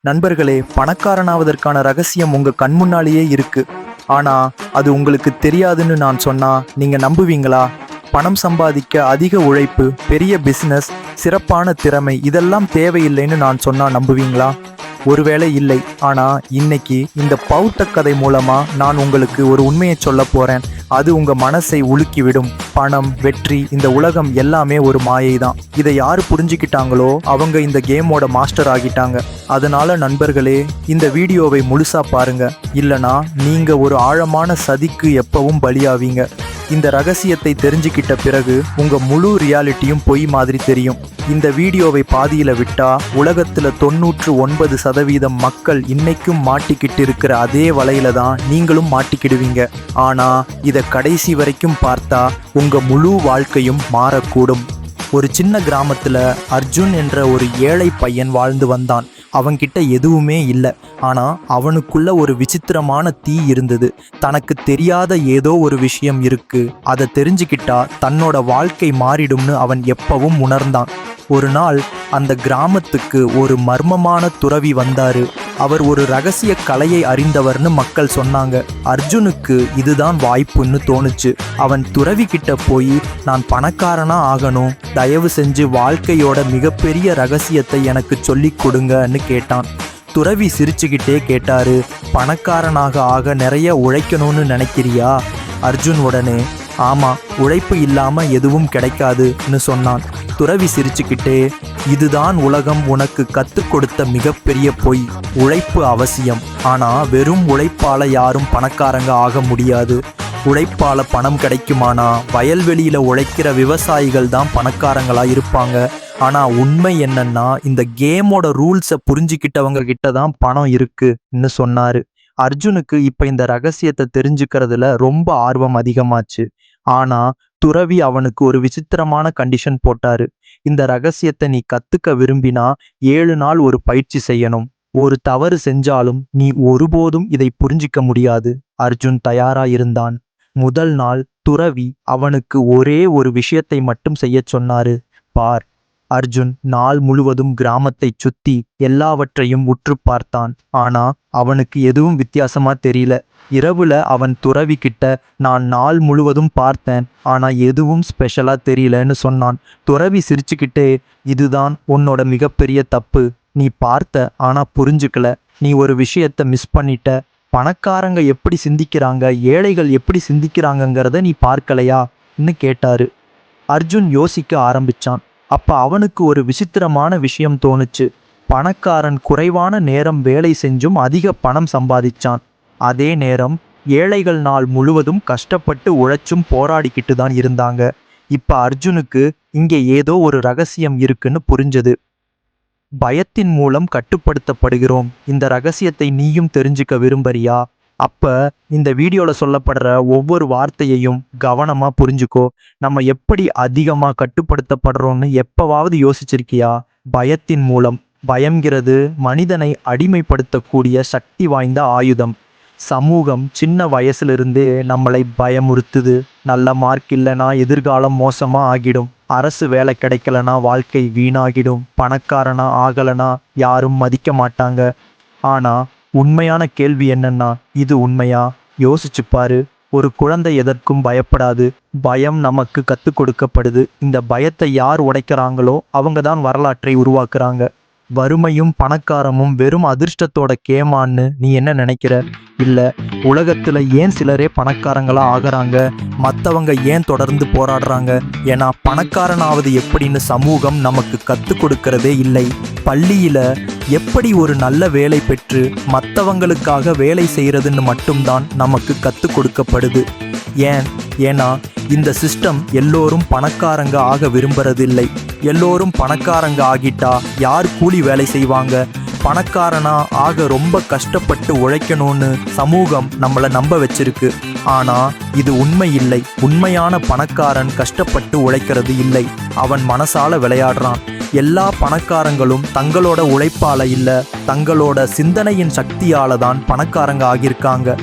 நண்பர்களே, பணக்காரனாவதற்கான ரகசியம் உங்க கண் முன்னாலேயே இருக்கு. ஆனா அது உங்களுக்கு தெரியாதுன்னு நான் சொன்னா நீங்க நம்புவீங்களா? பணம் சம்பாதிக்க அதிக உழைப்பு, பெரிய பிசினஸ், சிறப்பான திறமை இதெல்லாம் தேவையில்லைன்னு நான் சொன்னா நம்புவீங்களா? ஒருவேளை இல்லை. ஆனா இன்னைக்கு இந்த பௌத்த கதை மூலமா நான் உங்களுக்கு ஒரு உண்மையை சொல்ல போறேன். அது உங்க மனசை உலுக்கிவிடும். பணம், வெற்றி, இந்த உலகம் எல்லாமே ஒரு மாயை தான். இதை யாரு புரிஞ்சுக்கிட்டாங்களோ அவங்க இந்த கேமோட மாஸ்டர் ஆகிட்டாங்க. அதனால நண்பர்களே, இந்த வீடியோவை முழுசா பாருங்க. இல்லனா நீங்க ஒரு ஆழமான சதிக்கு எப்பவும் பலியாவீங்க. இந்த ரகசியத்தை தெரிஞ்சுக்கிட்ட பிறகு உங்க முழு ரியாலிட்டியும் பொய் மாதிரி தெரியும். இந்த வீடியோவை பாதியில விட்டா உலகத்துல 99% மக்கள் இன்னைக்கும் மாட்டிக்கிட்டு இருக்கிற அதே வலையில தான் நீங்களும் மாட்டிக்கிடுவீங்க. ஆனா இத கடைசி வரைக்கும் பார்த்தா உங்க முழு வாழ்க்கையும் மாறக்கூடும். ஒரு சின்ன கிராமத்துல அர்ஜுன் என்ற ஒரு ஏழை பையன் வாழ்ந்து வந்தான். அவன்கிட்ட எதுவுமே இல்லை. ஆனா அவனுக்குள்ள ஒரு விசித்திரமான தீ இருந்தது. தனக்கு தெரியாத ஏதோ ஒரு விஷயம் இருக்கு, அதை தெரிஞ்சுக்கிட்டா தன்னோட வாழ்க்கை மாறிடும்னு அவன் எப்பவும் உணர்ந்தான். ஒரு நாள் அந்த கிராமத்துக்கு ஒரு மர்மமான துறவி வந்தாரு. அவர் ஒரு ரகசிய கலையை அறிந்தவர்னு மக்கள் சொன்னாங்க. அர்ஜுனுக்கு இதுதான் வாய்ப்புன்னு தோணுச்சு. அவன் துறவி கிட்ட போய், நான் பணக்காரனா ஆகணும், தயவு செஞ்சு வாழ்க்கையோட மிகப்பெரிய ரகசியத்தை எனக்கு சொல்லிக் கொடுங்கன்னு கேட்டான். துறவி சிரிச்சுக்கிட்டே கேட்டாரு, பணக்காரனாக ஆக நிறைய உழைக்கணும்னு நினைக்கிறியா? அர்ஜுன் உடனே, ஆமா, உழைப்பு இல்லாம எதுவும் கிடைக்காதுன்னு சொன்னான். துறவி சிரிச்சுக்கிட்டே, இதுதான் உலகம் உனக்கு கற்றுக் கொடுத்த மிகப்பெரிய பொய். உழைப்பு அவசியம், ஆனா வெறும் உழைப்பால யாரும் பணக்காரங்க ஆக முடியாது. உழைப்பால பணம் கிடைக்குமானா வயல்வெளியில உழைக்கிற விவசாயிகள் தான் பணக்காரங்களா இருப்பாங்க. ஆனா உண்மை என்னன்னா, இந்த கேமோட ரூல்ஸை புரிஞ்சுக்கிட்டவங்க கிட்ட தான் பணம் இருக்குன்னு சொன்னாரு. அர்ஜுனுக்கு இப்ப இந்த ரகசியத்தை தெரிஞ்சுக்கிறதுல ரொம்ப ஆர்வம் அதிகமாச்சு. ஆனா துறவி அவனுக்கு ஒரு விசித்திரமான கண்டிஷன் போட்டாரு. இந்த ரகசியத்தை நீ கத்துக்க விரும்பினா 7 நாள் ஒரு பயிற்சி செய்யணும். ஒரு தவறு செஞ்சாலும் நீ ஒருபோதும் இதை புரிஞ்சிக்க முடியாது. அர்ஜுன் தயாரா இருந்தான். முதல் நாள் துறவி அவனுக்கு ஒரே ஒரு விஷயத்தை மட்டும் செய்ய சொன்னாரு. பார். அர்ஜுன் நாள் முழுவதும் கிராமத்தை சுத்தி எல்லாவற்றையும் உற்று பார்த்தான். ஆனா அவனுக்கு எதுவும் வித்தியாசமா தெரியல. இரவுல அவன் துறவி கிட்ட, நான் நாள் முழுவதும் பார்த்தேன், ஆனா எதுவும் ஸ்பெஷலா தெரியலன்னு சொன்னான். துறவி சிரிச்சுக்கிட்டே, இதுதான் உன்னோட மிகப்பெரிய தப்பு. நீ பார்த்த ஆனா புரிஞ்சுக்கல. நீ ஒரு விஷயத்த மிஸ் பண்ணிட்ட. பணக்காரங்க எப்படி சிந்திக்கிறாங்க, ஏழைகள் எப்படி சிந்திக்கிறாங்கங்கிறத நீ பார்க்கலையான்னு கேட்டாரு. அர்ஜுன் யோசிக்க ஆரம்பிச்சான். அப்ப அவனுக்கு ஒரு விசித்திரமான விஷயம் தோணுச்சு. பணக்காரன் குறைவான நேரம் வேலை செஞ்சும் அதிக பணம் சம்பாதிச்சான். அதே நேரம் ஏழைகள் நாள் முழுவதும் கஷ்டப்பட்டு உழைச்சும் போராடிக்கிட்டு தான் இருந்தாங்க. இப்ப அர்ஜுனுக்கு இங்கே ஏதோ ஒரு ரகசியம் இருக்குன்னு புரிஞ்சது. பயத்தின் மூலம் கட்டுப்படுத்தப்படுகிறோம். இந்த ரகசியத்தை நீயும் தெரிஞ்சுக்க விரும்புறியா? அப்ப இந்த வீடியோல சொல்லப்படுற ஒவ்வொரு வார்த்தையையும் கவனமா புரிஞ்சுக்கோ. நம்ம எப்படி அதிகமா கட்டுப்படுத்தப்படுறோம்னு எப்பவாவது யோசிச்சிருக்கியா? பயத்தின் மூலம். பயம்ங்கிறது மனிதனை அடிமைப்படுத்தக்கூடிய சக்தி வாய்ந்த ஆயுதம். சமூகம் சின்ன வயசுலிருந்தே நம்மளை பயமுறுத்துது. நல்ல மார்க் இல்லைனா எதிர்காலம் மோசமா ஆகிடும். அரசு வேலை கிடைக்கலனா வாழ்க்கை வீணாகிடும். பணக்காரனா ஆகலனா யாரும் மதிக்க மாட்டாங்க. ஆனா உண்மையான கேள்வி என்னன்னா, இது உண்மையா? யோசிச்சு பாரு. ஒரு குழந்தை எதற்கும் பயப்படாது. பயம் நமக்கு கற்றுக் கொடுக்கப்படுது. இந்த பயத்தை யார் உடைக்கிறாங்களோ அவங்க தான் வரலாற்றை உருவாக்குறாங்க. வறுமையும் பணக்காரமும் வெறும் அதிர்ஷ்டத்தோட கேமான்னு நீ என்ன நினைக்கிற? இல்ல, உலகத்துல ஏன் சிலரே பணக்காரங்களா ஆகுறாங்க, மற்றவங்க ஏன் தொடர்ந்து போராடுறாங்க? ஏன்னா பணக்காரனாவது எப்படின்னு சமூகம் நமக்கு கற்றுக் கொடுக்கறதே இல்லை. பள்ளியில எப்படி ஒரு நல்ல வேலை பெற்று மற்றவங்களுக்காக வேலை செய்யறதுன்னு மட்டும்தான் நமக்கு கற்றுக் கொடுக்கப்படுது. ஏன்னா இந்த சிஸ்டம் எல்லோரும் பணக்காரங்க ஆக விரும்புறதில்லை. எல்லோரும் பணக்காரங்க ஆகிட்டா யார் கூலி வேலை செய்வாங்க? பணக்காரனா ஆக ரொம்ப கஷ்டப்பட்டு உழைக்கணும்னு சமூகம் நம்மளை நம்ப வச்சிருக்கு. ஆனா இது உண்மை இல்லை. உண்மையான பணக்காரன் கஷ்டப்பட்டு உழைக்கிறது இல்லை, அவன் மனசால விளையாடுறான். எல்லா பணக்காரங்களும் தங்களோட உழைப்பால இல்ல, தங்களோட சிந்தனையின் சக்தியால தான் பணக்காரங்க ஆகியிருக்காங்க.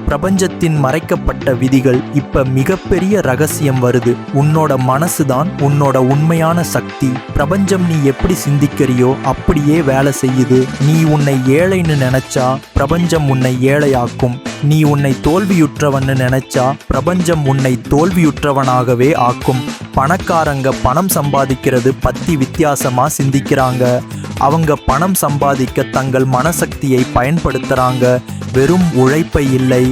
பிரபஞ்சத்தின் மறைக்கப்பட்ட விதிகள். இப்ப மிகப்பெரிய ரகசியம் வருது. உன்னோட மனசுதான் உன்னோட உண்மையான சக்தி. பிரபஞ்சம் நீ எப்படி சிந்திக்கிறியோ அப்படியே வேலை செய்யுது. நீ உன்னை ஏழைன்னு நினைச்சா பிரபஞ்சம் உன்னை ஏழையாக்கும். நீ உன்னை தோல்வியுற்றவன்னு நினைச்சா பிரபஞ்சம் உன்னை தோல்வியுற்றவனாகவே ஆக்கும். பணக்காரங்க பணம் சம்பாதிக்கிறது பத்தி வித்தியாசமா சிந்திக்கிறாங்க. அவங்க பணம் சம்பாதிக்க தங்கள் மனசக்தியை பயன்படுத்துறாங்க, வெறும் உழைப்பை இல்லை.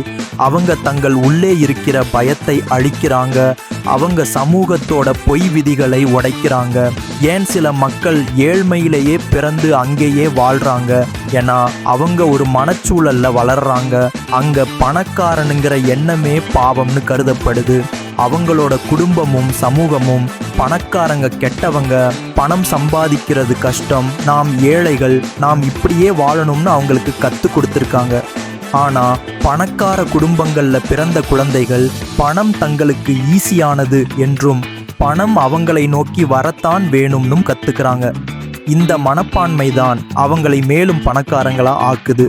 அவங்க தங்கள் உள்ளே இருக்கிற பயத்தை அழிக்கிறாங்க. அவங்க சமூகத்தோட பொய் விதிகளை உடைக்கிறாங்க. ஏன் சில மக்கள் ஏழ்மையிலேயே பிறந்து அங்கேயே வாழ்றாங்க? ஏன்னா அவங்க ஒரு மனச்சூழல்ல வளர்றாங்க. அங்க பணக்காரனுங்கிற எண்ணமே பாவம்னு கருதப்படுது. அவங்களோட குடும்பமும் சமூகமும் பணக்காரங்க கெட்டவங்க, பணம் சம்பாதிக்கிறது கஷ்டம், நாம் ஏழைகள், நாம் இப்படியே வாழணும்னு அவங்களுக்கு கற்றுக் கொடுத்துருக்காங்க. ஆனால் பணக்கார குடும்பங்களில் பிறந்த குழந்தைகள் பணம் தங்களுக்கு ஈஸியானது என்றும் பணம் அவங்களை நோக்கி வரத்தான் வேணும்னும் கற்றுக்கிறாங்க. இந்த மனப்பான்மை தான் அவங்களை மேலும் பணக்காரங்களா ஆக்குது.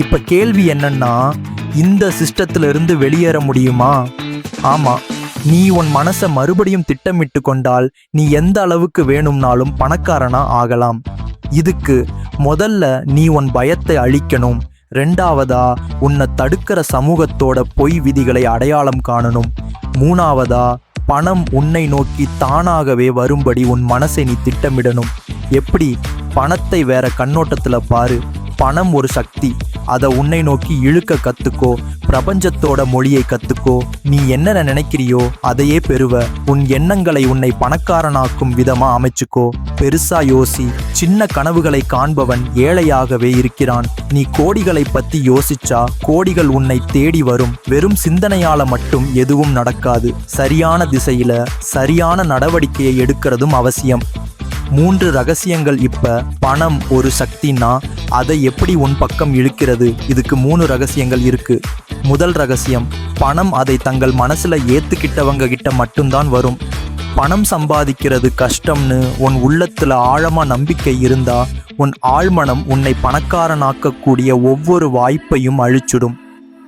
இப்போ கேள்வி என்னன்னா, இந்த சிஸ்டத்திலிருந்து வெளியேற முடியுமா? ஆமாம், நீ உன் மனசை மறுபடியும் திட்டமிட்டு கொண்டால் நீ எந்த அளவுக்கு வேணும்னாலும் பணக்காரனா ஆகலாம். இதுக்கு முதல்ல நீ உன் பயத்தை அழிக்கணும். ரெண்டாவதா உன்னை தடுக்கிற சமூகத்தோட பொய் விதிகளை அடையாளம் காணணும். மூணாவதா பணம் உன்னை நோக்கி தானாகவே வரும்படி உன் மனசை நீ திட்டமிடணும். எப்படி? பணத்தை வேற கண்ணோட்டத்தில் பாரு. பணம் ஒரு சக்தி, அதை உன்னை நோக்கி இழுக்க கற்றுக்கோ. பிரபஞ்சத்தோட மொழியை கற்றுக்கோ. நீ என்ன நினைக்கிறியோ அதையே பெறுவ. உன் எண்ணங்களை உன்னை பணக்காரனாக்கும் விதமாக அமைச்சுக்கோ. பெருசா யோசி. சின்ன கனவுகளை காண்பவன் ஏழையாகவே இருக்கிறான். நீ கோடிகளை பற்றி யோசிச்சா கோடிகள் உன்னை தேடி வரும். வெறும் சிந்தனையால மட்டும் எதுவும் நடக்காது. சரியான திசையில சரியான நடவடிக்கையை எடுக்கிறதும் அவசியம். 3 ரகசியங்கள். இப்ப பணம் ஒரு சக்தின்னா அதை எப்படி உன் பக்கம் இழுக்கிறது? இதுக்கு 3 ரகசியங்கள் இருக்கு. முதல் ரகசியம், பணம் அதை தங்கள் மனசுல ஏத்துக்கிட்டவங்க கிட்ட மட்டும்தான் வரும். பணம் சம்பாதிக்கிறது கஷ்டம்னு உன் உள்ளத்துல ஆழமா நம்பிக்கை இருந்தா உன் ஆழ்மனம் உன்னை பணக்காரனாக்கக்கூடிய ஒவ்வொரு வாய்ப்பையும் அழிச்சிடும்.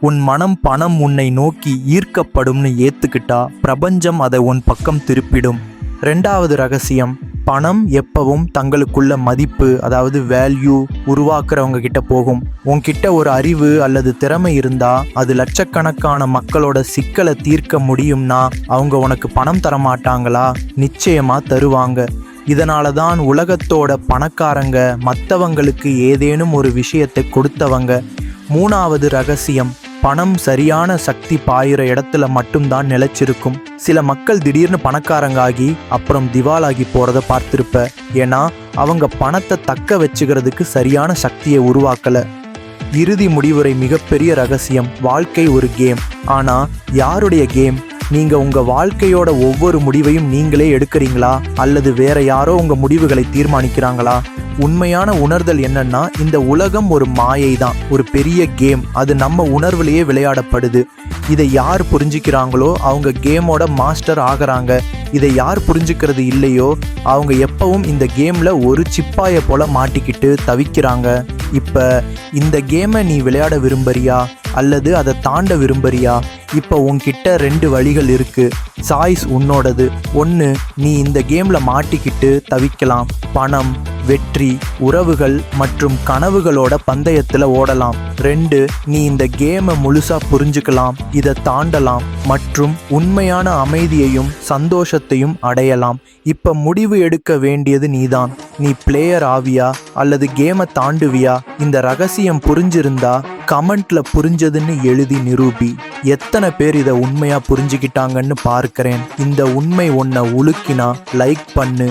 உன் மனம் பணம் உன்னை நோக்கி ஈர்க்கப்படும்னு ஏத்துக்கிட்டா பிரபஞ்சம் அதை உன் பக்கம் திருப்பிடும். 2வது ரகசியம், பணம் எப்பவும் தங்களுக்குள்ள மதிப்பு, அதாவது வேல்யூ உருவாக்குறவங்க கிட்ட போகும். உன்கிட்ட ஒரு அறிவு அல்லது திறமை இருந்தா அது லட்சக்கணக்கான மக்களோட சிக்கலை தீர்க்க முடியும்னா அவங்க உனக்கு பணம் தர மாட்டாங்களா? நிச்சயமா தருவாங்க. இதனால தான் உலகத்தோட பணக்காரங்க மற்றவங்களுக்கு ஏதேனும் ஒரு விஷயத்தை கொடுத்தவங்க. 3வது ரகசியம், பணம் சரியான சக்தி பாயிற இடத்துல மட்டும்தான் நிலைச்சிருக்கும். சில மக்கள் திடீர்னு பணக்காரங்காகி அப்புறம் திவாலாகி போறத பார்த்திருப்ப. ஏன்னா அவங்க பணத்தை தக்க வச்சுக்கிறதுக்கு சரியான சக்தியை உருவாக்கல. இறுதி முடிவுரை மிகப்பெரிய ரகசியம். வாழ்க்கை ஒரு கேம். ஆனா யாருடைய கேம்? நீங்க உங்க வாழ்க்கையோட ஒவ்வொரு முடிவையும் நீங்களே எடுக்கிறீங்களா அல்லது வேற யாரோ உங்க முடிவுகளை தீர்மானிக்கிறாங்களா? உண்மையான உணர்தல் என்னன்னா, இந்த உலகம் ஒரு மாயை தான், ஒரு பெரிய கேம். அது நம்ம உணர்வுலேயே விளையாடப்படுது. இதை யார் புரிஞ்சுக்கிறாங்களோ அவங்க கேமோட மாஸ்டர் ஆகிறாங்க. இதை யார் புரிஞ்சுக்கிறது இல்லையோ அவங்க எப்பவும் இந்த கேம்ல ஒரு சிப்பாயை போல மாட்டிக்கிட்டு தவிக்கிறாங்க. இப்ப இந்த கேமை நீ விளையாட விரும்புறியா அல்லது அதை தாண்ட விரும்புறியா? இப்போ உன்கிட்ட 2 வழிகள் இருக்கு. சாய்ஸ் உன்னோடது. 1, நீ இந்த கேம்ல மாட்டிக்கிட்டு தவிக்கலாம். பணம், வெற்றி, உறவுகள் மற்றும் கனவுகளோட பந்தயத்தில் ஓடலாம். 2, நீ இந்த கேமை முழுசா புரிஞ்சுக்கலாம், இதை தாண்டலாம் மற்றும் உண்மையான அமைதியையும் சந்தோஷத்தையும் அடையலாம். இப்ப முடிவு எடுக்க வேண்டியது நீதான். நீ பிளேயர் ஆவியா அல்லது கேமை தாண்டுவியா? இந்த ரகசியம் புரிஞ்சிருந்தா கமெண்ட்ல புரிஞ்சதுன்னு எழுதி நிரூபி. எத்தனை பேர் இதை உண்மையா புரிஞ்சுக்கிட்டாங்கன்னு பார்க்கிறேன். இந்த உண்மை உன்னை உலுக்கினா லைக் பண்ணு,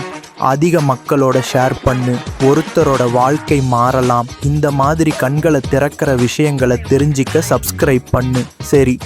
அதிக மக்களோட ஷேர் பண்ணு. ஒருத்தரோட வாழ்க்கை மாறலாம். இந்த மாதிரி கண்களை திறக்கிற விஷயங்களை தெரிஞ்சிக்க சப்ஸ்கிரைப் பண்ணு. சரி.